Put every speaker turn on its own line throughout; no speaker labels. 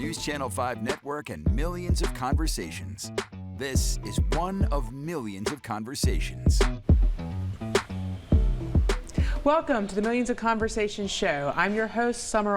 News Channel 5 network and millions of conversations. This is one of millions of conversations.
Welcome to the Millions of Conversations show. I'm your host, Samar,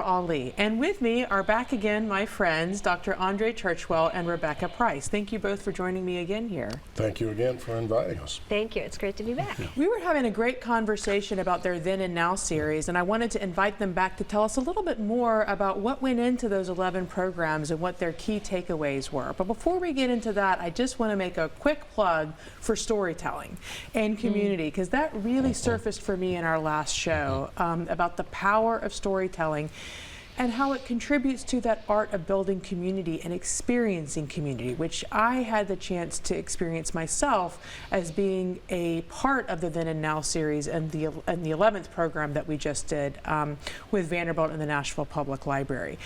and with me are back again my friends, Dr. André Churchwell and Rebecca Price. Thank you both for joining me again here.
Thank you again for inviting us.
Thank you. It's great to be back.
We were having a great conversation about their Then and Now series, and I wanted to invite them back to tell us a little bit more about what went into those 11 programs and what their key takeaways were. But before we get into that, I just want to make a quick plug for storytelling and community, because that really surfaced for me in our last show about the power of storytelling and how it contributes to that art of building community and experiencing community, which I had the chance to experience myself as being a part of the Then and Now series and the 11th program that we just did with Vanderbilt and the Nashville Public Library.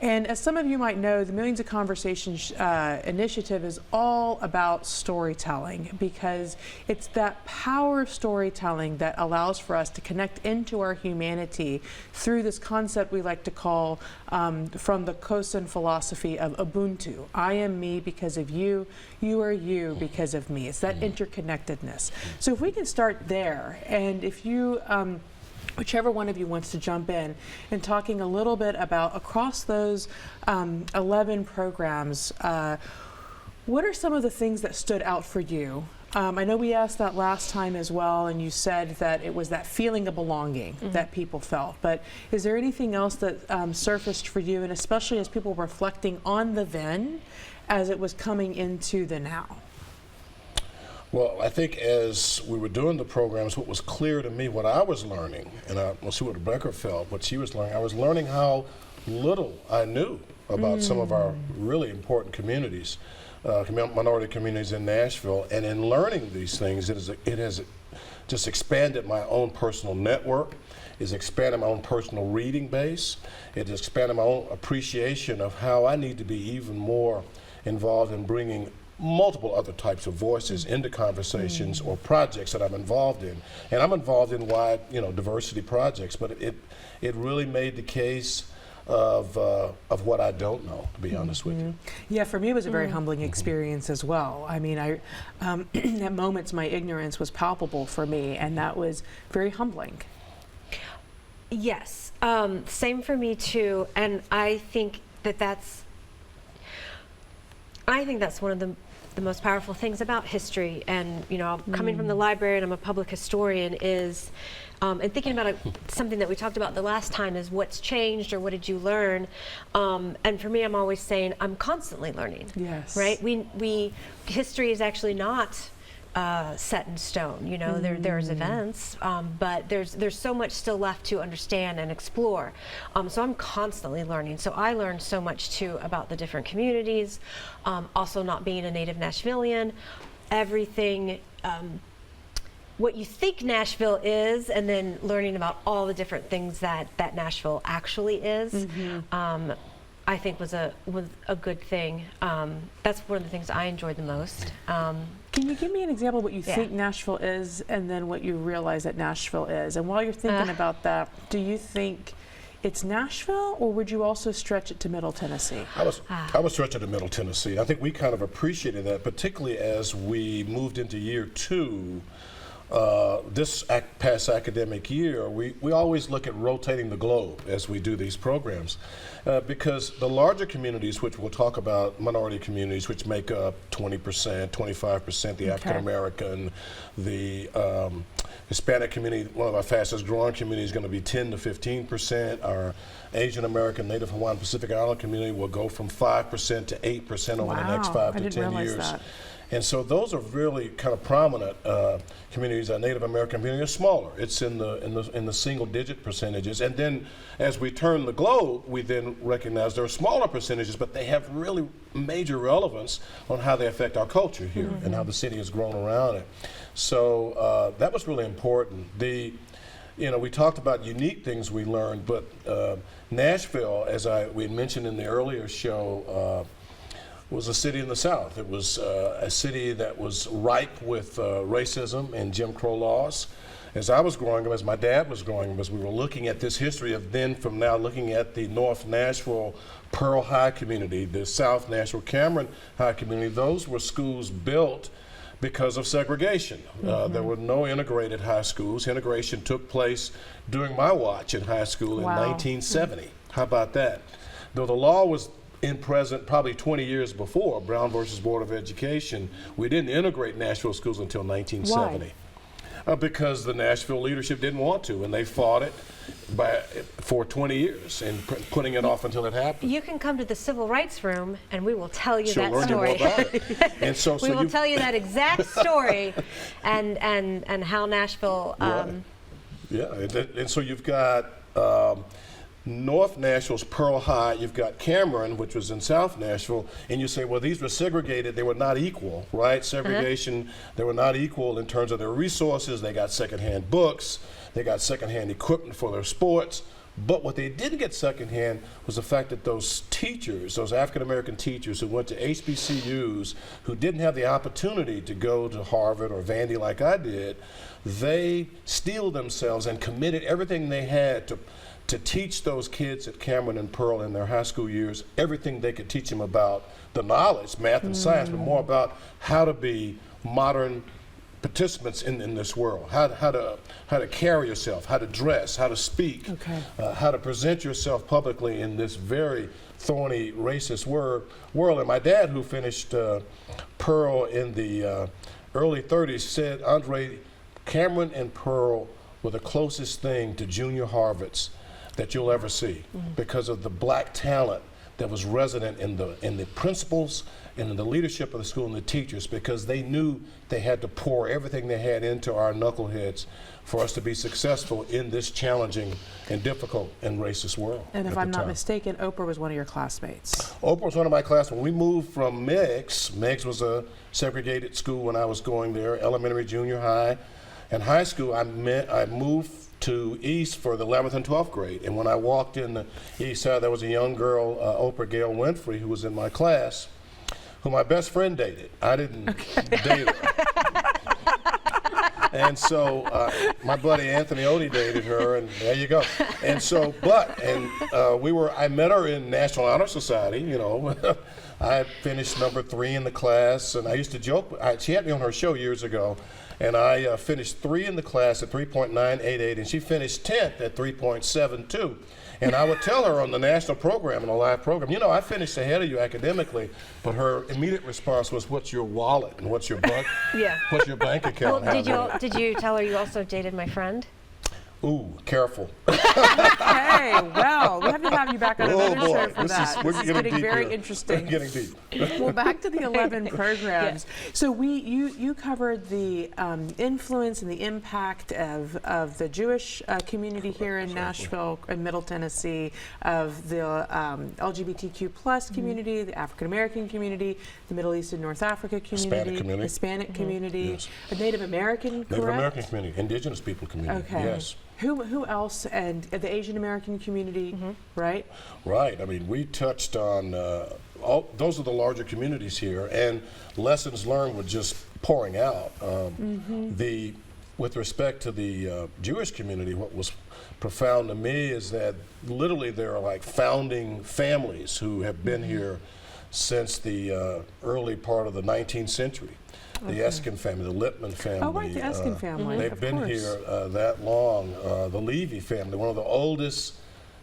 And as some of you might know, the Millions of Conversations initiative is all about storytelling, because it's that power of storytelling that allows for us to connect into our humanity through this concept we like to call from the Kosan philosophy of Ubuntu. I am me because of you, you are you because of me. It's that interconnectedness. So if we can start there, and if you whichever one of you wants to jump in and talking a little bit about across those 11 programs, what are some of the things that stood out for you? I know we asked that last time as well, and you said that it was that feeling of belonging that people felt. But is there anything else that surfaced for you, and especially as people reflecting on the then as it was coming into the now?
Well, I think as we were doing the programs, what was clear to me, what I was learning, and we'll see what Rebecca felt, what she was learning, I was learning how little I knew about some of our really important communities, minority communities in Nashville. And in learning these things, it has just expanded my own personal network. It's expanded my own personal reading base. It has expanded my own appreciation of how I need to be even more involved in bringing multiple other types of voices into conversations or projects that I'm involved in. And I'm involved in wide, diversity projects, but it really made the case of what I don't know, to be honest with you.
Yeah, for me it was a very humbling experience as well. I mean, at moments my ignorance was palpable for me, and that was very humbling.
Yes, same for me too, and I think that's one of the most powerful things about history, and coming from the library, and I'm a public historian, is and thinking about something that we talked about the last time is what's changed or what did you learn, and for me I'm always saying I'm constantly learning. Yes. Right? We history is actually not set in stone. There's events, but there's so much still left to understand and explore. So I'm constantly learning. So I learned so much too about the different communities. Also, not being a native Nashvilleian, everything. What you think Nashville is, and then learning about all the different things that Nashville actually is. I think was a good thing. That's one of the things I enjoyed the most.
Can you give me an example of what you think Nashville is, and then what you realize that Nashville is? And while you're thinking about that, do you think it's Nashville, or would you also stretch it to Middle Tennessee?
I would stretch it to Middle Tennessee. I think we kind of appreciated that, particularly as we moved into year 2. This past academic year, we always look at rotating the globe as we do these programs, because the larger communities, which we'll talk about, minority communities, which make up 20%, 25%, the African American, the Hispanic community, one of our fastest growing communities, is going to be 10 to 15%. Our Asian American, Native Hawaiian, Pacific Island community will go from 5% to 8% over the next 5 to 10 years. That. And so those are really kind of prominent communities. Our Native American community is smaller. It's in the single-digit percentages. And then as we turn the globe, we then recognize there are smaller percentages, but they have really major relevance on how they affect our culture here and how the city has grown around it. So that was really important. We talked about unique things we learned, but Nashville, as we had mentioned in the earlier show, was a city in the South. It was a city that was ripe with racism and Jim Crow laws. as I was growing up, as my dad was growing up, as we were looking at this history of then from now looking at the North Nashville Pearl High community, the South Nashville Cameron High community, those were schools built because of segregation. There were no integrated high schools. Integration took place during my watch in high school in 1970. How about that? Though the law was in present probably 20 years before, Brown versus Board of Education, we didn't integrate Nashville schools until 1970.
Why?
Because the Nashville leadership didn't want to, and they fought it for 20 years and putting it off until it happened.
You can come to the Civil Rights Room and we will tell you that
learn
story.
more about it. And so
we will tell you that exact story and how Nashville.
Yeah, and so you've got North Nashville's Pearl High, you've got Cameron, which was in South Nashville, and you say, well, these were segregated, they were not equal, right? Segregation, they were not equal in terms of their resources. They got secondhand books, they got secondhand equipment for their sports, but what they didn't get secondhand was the fact that those teachers, those African-American teachers who went to HBCUs, who didn't have the opportunity to go to Harvard or Vandy like I did, they steeled themselves and committed everything they had to teach those kids at Cameron and Pearl in their high school years everything they could teach them about the knowledge, math and science, but more about how to be modern participants in this world, how to carry yourself, how to dress, how to speak, how to present yourself publicly in this very thorny, racist world. And my dad, who finished Pearl in the early 30s, said, Andre, Cameron and Pearl were the closest thing to junior Harvards that you'll ever see because of the black talent that was resident in the principals and in the leadership of the school and the teachers, because they knew they had to pour everything they had into our knuckleheads for us to be successful in this challenging and difficult and racist world.
And if I'm not mistaken, Oprah was one of your classmates.
Oprah was one of my classmates. When we moved from Meigs was a segregated school when I was going there, elementary, junior high. And high school, I moved to East for the 11th and 12th grade. And when I walked in the East Side, there was a young girl, Oprah Gail Winfrey, who was in my class, who my best friend dated. I didn't date her. And so my buddy Anthony Odie dated her, and there you go. And so, I met her in National Honor Society, you know. I finished number 3 in the class, and I used to joke, she had me on her show years ago, and I finished 3 in the class at 3.988, and she finished 10th at 3.72. And I would tell her on the national program, in a live program, you know, I finished ahead of you academically, but her immediate response was, what's your wallet and what's your bank account?
Well, did you tell her you also dated my friend?
Ooh, careful.
Okay, well, we have to have you back on another show for that.
We're
This is getting very interesting.
We're getting deep.
Well, back to the 11 programs. Yeah. So you covered the influence and the impact of the Jewish community here in Nashville and Middle Tennessee, of the LGBTQ plus community, the African American community, the Middle East and North Africa community, Hispanic community,
yes.
A Native American, correct?
Native American community, indigenous people community,
okay.
Yes.
Who else? And the Asian American community, right?
Right. I mean, we touched on those are the larger communities here, and lessons learned were just pouring out. With respect to the Jewish community, what was profound to me is that literally there are like founding families who have been here since the early part of the 19th century. The Eskin family, the Lippman family.
Oh, right, the Eskin family.
They've been here that long. The Levy family, one of the oldest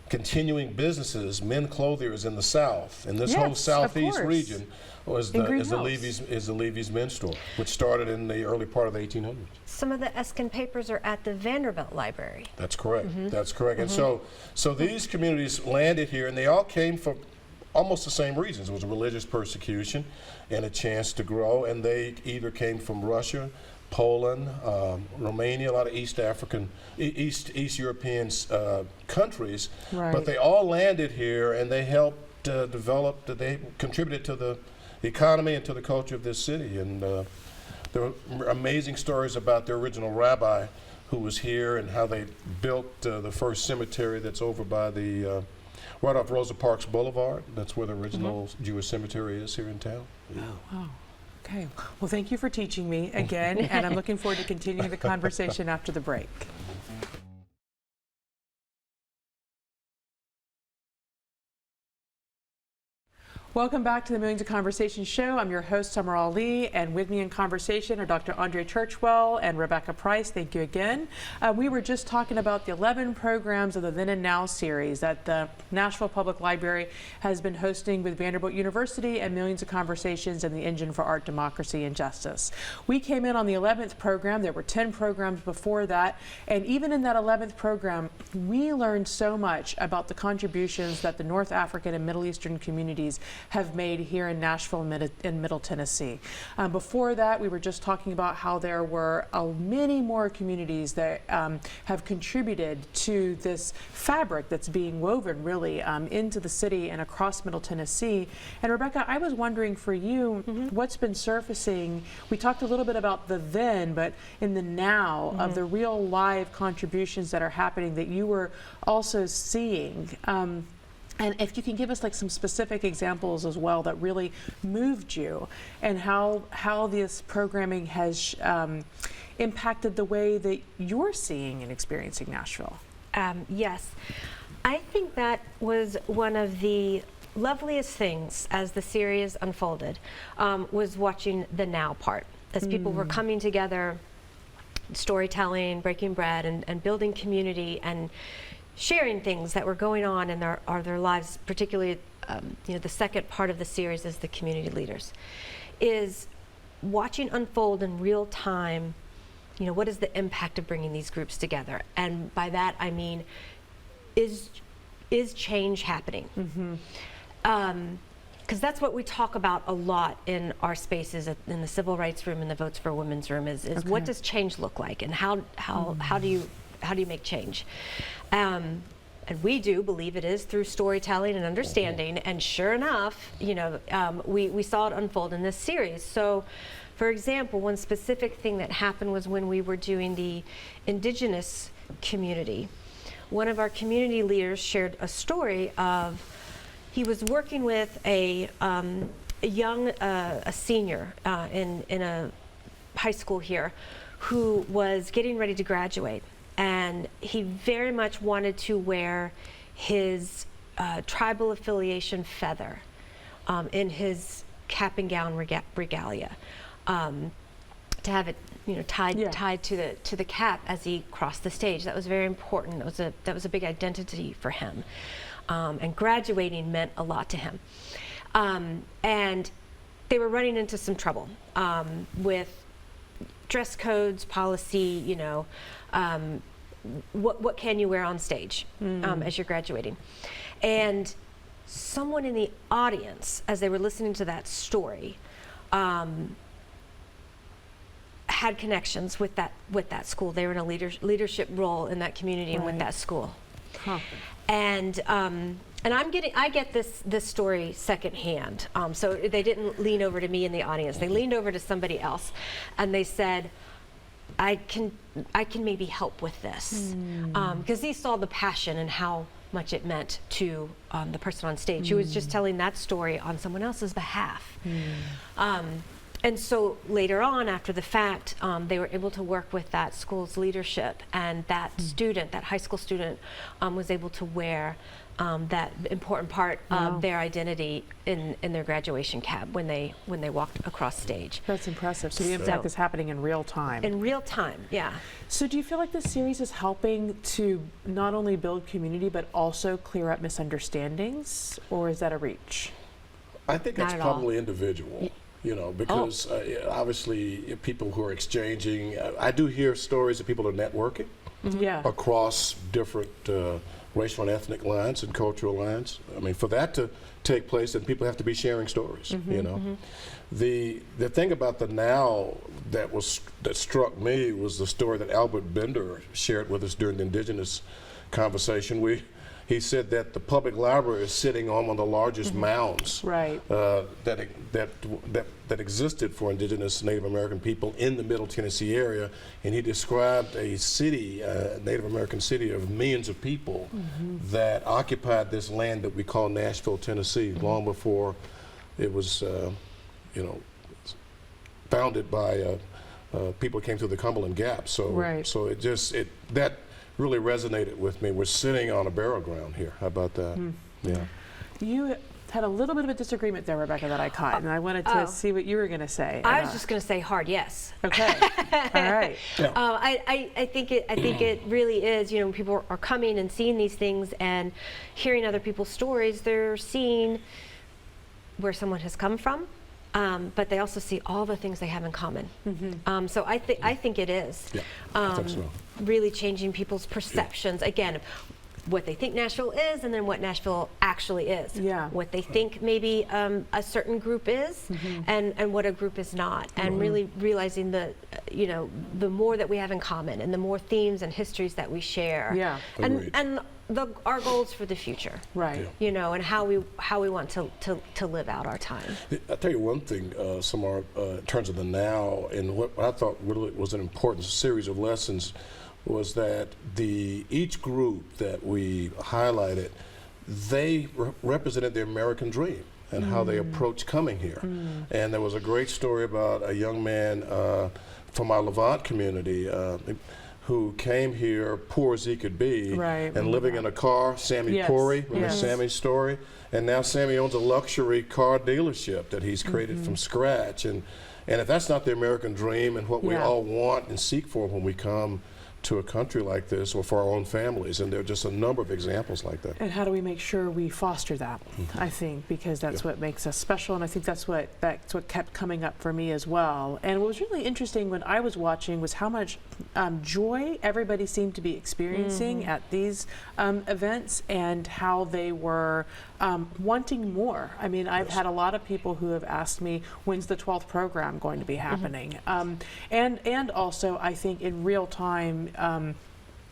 continuing businesses, men clothiers in the South. And this whole Southeast region is the Levy's men's store, which started in the early part of the 1800s.
Some of the Eskin papers are at the Vanderbilt Library.
That's correct. That's correct. And so these communities landed here, and they all came from almost the same reasons. It was a religious persecution and a chance to grow, and they either came from Russia, Poland, Romania, a lot of East European countries, but they all landed here, and they helped they contributed to the economy and to the culture of this city. And there are amazing stories about their original rabbi who was here and how they built the first cemetery that's over by the right off Rosa Parks Boulevard. That's where the original Jewish cemetery is here in town.
Wow. Okay. Well, thank you for teaching me again, and I'm looking forward to continuing the conversation after the break. Welcome back to the Millions of Conversations show. I'm your host, Samar, and with me in conversation are Dr. André Churchwell and Rebecca Price. Thank you again. We were just talking about the 11 programs of the Then and Now series that the Nashville Public Library has been hosting with Vanderbilt University and Millions of Conversations and the Engine for Art, Democracy, and Justice. We came in on the 11th program. There were 10 programs before that, and even in that 11th program, we learned so much about the contributions that the North African and Middle Eastern communities have made here in Nashville and Middle Tennessee. Before that, we were just talking about how there were many more communities that have contributed to this fabric that's being woven really into the city and across Middle Tennessee. And Rebecca, I was wondering for you, what's been surfacing? We talked a little bit about the then, but in the now of the real live contributions that are happening that you were also seeing. And if you can give us like some specific examples as well that really moved you, and how this programming has impacted the way that you're seeing and experiencing Nashville.
Yes, I think that was one of the loveliest things as the series unfolded, was watching the now part, as people were coming together, storytelling, breaking bread, and building community, and sharing things that were going on in their lives, particularly the second part of the series is the community leaders, is watching unfold in real time, what is the impact of bringing these groups together? And by that I mean, is change happening? Because that's what we talk about a lot in our spaces, in the civil rights room and the Votes for Women's room, is what does change look like, and how do you make change? And we do believe it is through storytelling and understanding, and sure enough, we saw it unfold in this series. So, for example, one specific thing that happened was when we were doing the indigenous community. One of our community leaders shared a story of, he was working with a senior in a high school here who was getting ready to graduate. And he very much wanted to wear his tribal affiliation feather in his cap and gown regalia, to have it, tied to the cap as he crossed the stage. That was very important. That was a big identity for him, and graduating meant a lot to him. And they were running into some trouble with dress codes, policy, what can you wear on stage as you're graduating? And someone in the audience, as they were listening to that story, had connections with that school. They were in a leadership role in that community and with that school. And I get this story secondhand. So they didn't lean over to me in the audience. They leaned over to somebody else, and they said, I can maybe help with this, because he saw the passion and how much it meant to the person on stage who was just telling that story on someone else's behalf. And so later on, after the fact, they were able to work with that school's leadership, and that student, that high school student, was able to wear that important part of their identity in their graduation cap when they walked across stage.
That's impressive. So the impact is happening in real time.
In real time, yeah.
So do you feel like this series is helping to not only build community but also clear up misunderstandings, or is that a reach?
I think it's probably individual. Because obviously people who are exchanging, I do hear stories of people are networking across different racial and ethnic lines and cultural lines. I mean, for that to take place, then people have to be sharing stories. The thing about the now that struck me was the story that Albert Bender shared with us during the Indigenous conversation. He said that the public library is sitting on one of the largest mounds that existed for indigenous Native American people in the Middle Tennessee area, and he described a city, a Native American city of millions of people that occupied this land that we call Nashville, Tennessee, long before it was, founded by people who came through the Cumberland Gap. So, so that really resonated with me. We're sitting on a barrel ground here. How about that? Yeah.
You had a little bit of a disagreement there, Rebecca, that I caught, and I wanted to see what you were going to say.
I was just going to say hard yes.
Okay. All right.
Yeah.
I think it really is. You know, when people are coming and seeing these things and hearing other people's stories, they're seeing where someone has come from, but they also see all the things they have in common. So I think it is
I think so.
really changing people's perceptions. Again, what they think Nashville is, and then what Nashville actually is.
Yeah.
What they think maybe a certain group is, and what a group is not, and really realizing the, you know, the more that we have in common, and the more themes and histories that we share.
Yeah.
And our goals for the future.
Right.
You know, and how we want to live out our time.
I'll tell you one thing, Samar, in terms of the now, and what I thought really was an important series of lessons was that each group that we highlighted, they represented the American dream and how they approached coming here. And there was a great story about a young man from our Levant community who came here poor as he could be, and living in a car. Sammy Puri, remember Sammy's story? And now Sammy owns a luxury car dealership that he's created from scratch. And if that's not the American dream and what we all want and seek for when we come to a country like this, or for our own families, and there are just a number of examples like that.
And how do we make sure we foster that? I think, because that's what makes us special, and I think that's what kept coming up for me as well. And what was really interesting when I was watching was how much joy everybody seemed to be experiencing at these events, and how they were wanting more. I mean, I've had a lot of people who have asked me, when's the 12th program going to be happening? And also, I think in real time,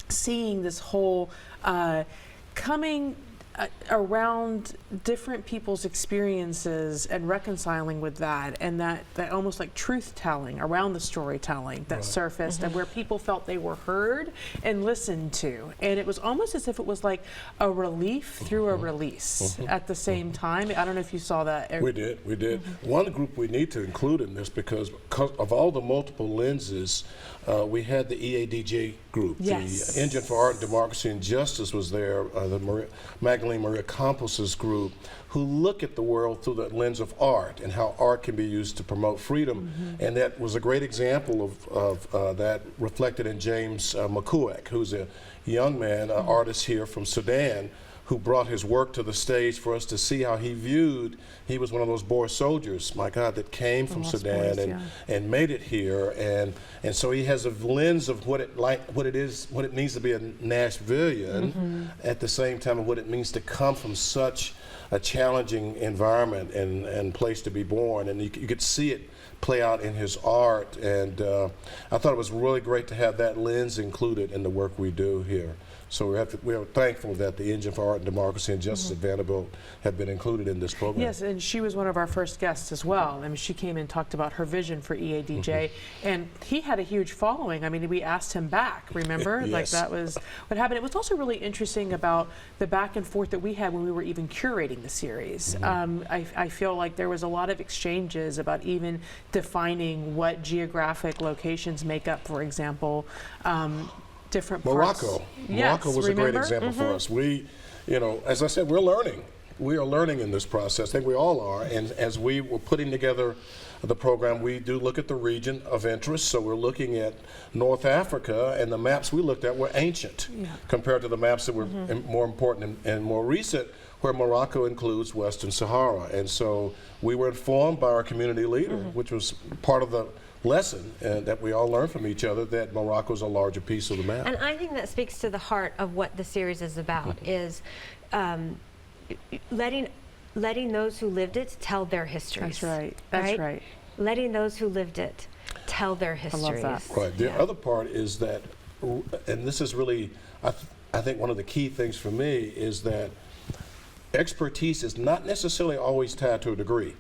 seeing this whole coming around different people's experiences and reconciling with that, and that almost like truth telling around the storytelling that surfaced, and where people felt they were heard and listened to, and it was almost as if it was like a relief through a release at the same time. I don't know if you saw that.
We did. One group we need to include in this, because of all the multiple lenses, we had the EADJ group. The Engine for Art, Democracy, and Justice was there. The Magdalene Maria Campos's group, who look at the world through the lens of art and how art can be used to promote freedom. And that was a great example of that reflected in James McCouick, who's a young man, an artist here from Sudan, who brought his work to the stage for us to see how he viewed. He was one of those Boer soldiers, my God, that came from Sudan and made it here, and so he has a lens of what it needs to be a Nashvilleian, at the same time of what it means to come from such a challenging environment and place to be born, and you could see it play out in his art, and I thought it was really great to have that lens included in the work we do here. So we are thankful that the Engine for Art and Democracy and Justice at Vanderbilt have been included in this program.
Yes, and she was one of our first guests as well. I mean, she came and talked about her vision for EADJ, and he had a huge following. I mean, we asked him back, remember? Like, that was what happened. It was also really interesting about the back and forth that we had when we were even curating the series. I feel like there was a lot of exchanges about even defining what geographic locations make up, for example, different parts.
Morocco was a great example for us. We, you know, as I said, we're learning. We are learning in this process. I think we all are. And as we were putting together the program, we do look at the region of interest. So we're looking at North Africa, and the maps we looked at were ancient compared to the maps that were more important and more recent, where Morocco includes Western Sahara. And so we were informed by our community leader, which was part of the lesson that we all learn from each other, that Morocco is a larger piece of the map.
And I think that speaks to the heart of what the series is about, is letting those who lived it tell their histories.
That's right. That's right.
Letting those who lived it tell their histories.
I love that.
Right. The other part is that, and this is really, I think one of the key things for me is that expertise is not necessarily always tied to a degree.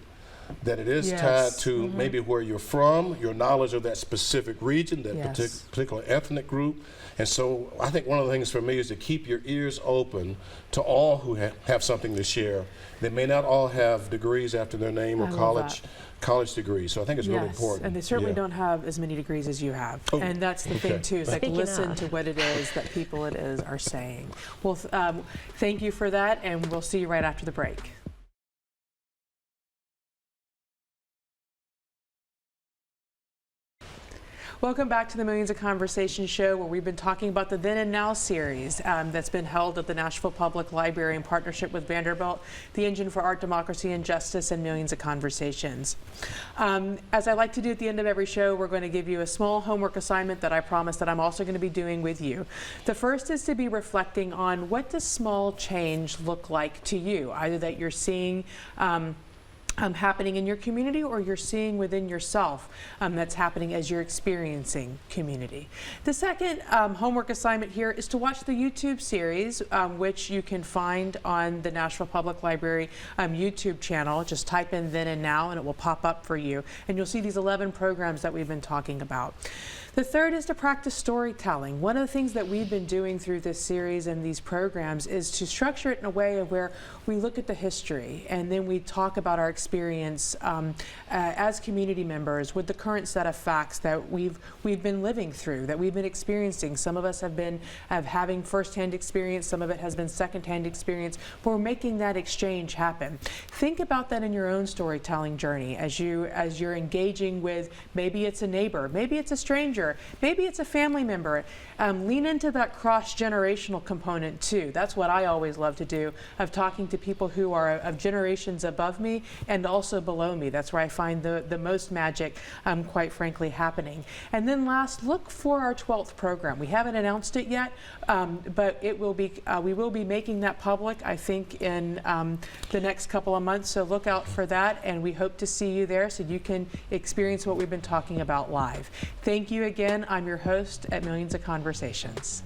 that it is
Yes.
tied to maybe where you're from, your knowledge of that specific region, that
Yes.
particular ethnic group. And so I think one of the things for me is to keep your ears open to all who have something to share. They may not all have degrees after their name or
I love
college degrees. So I think it's really important.
And they certainly
Yeah.
don't have as many degrees as you have.
Oh,
And that's the thing
okay.
too, is like
Speaking
listen
of.
to what it is that people it is are saying. Well, thank you for that, and we'll see you right after the break. Welcome back to the Millions of Conversations show, where we've been talking about the Then and Now series that's been held at the Nashville Public Library in partnership with Vanderbilt, the Engine for Art, Democracy, and Justice, and Millions of Conversations. As I like to do at the end of every show, we're going to give you a small homework assignment that I promise that I'm also going to be doing with you. The first is to be reflecting on what does small change look like to you, either that you're seeing happening in your community, or you're seeing within yourself that's happening as you're experiencing community. The second homework assignment here is to watch the YouTube series, which you can find on the Nashville Public Library YouTube channel. Just type in Then and Now and it will pop up for you, and you'll see these 11 programs that we've been talking about. The third is to practice storytelling. One of the things that we've been doing through this series and these programs is to structure it in a way of where we look at the history and then we talk about our experience as community members with the current set of facts that we've been living through, that we've been experiencing. Some of us have been having firsthand experience, some of it has been secondhand experience, but we're making that exchange happen. Think about that in your own storytelling journey as you're engaging with, maybe it's a neighbor, maybe it's a stranger, maybe it's a family member. Lean into that cross-generational component too. That's what I always love to do, of talking to people who are of generations above me and also below me. That's where I find the most magic, quite frankly, happening. And then last, look for our 12th program. We haven't announced it yet, but it will be. We will be making that public, I think, in the next couple of months. So look out for that, and we hope to see you there so you can experience what we've been talking about live. Thank you again. I'm your host at Millions of Conversations.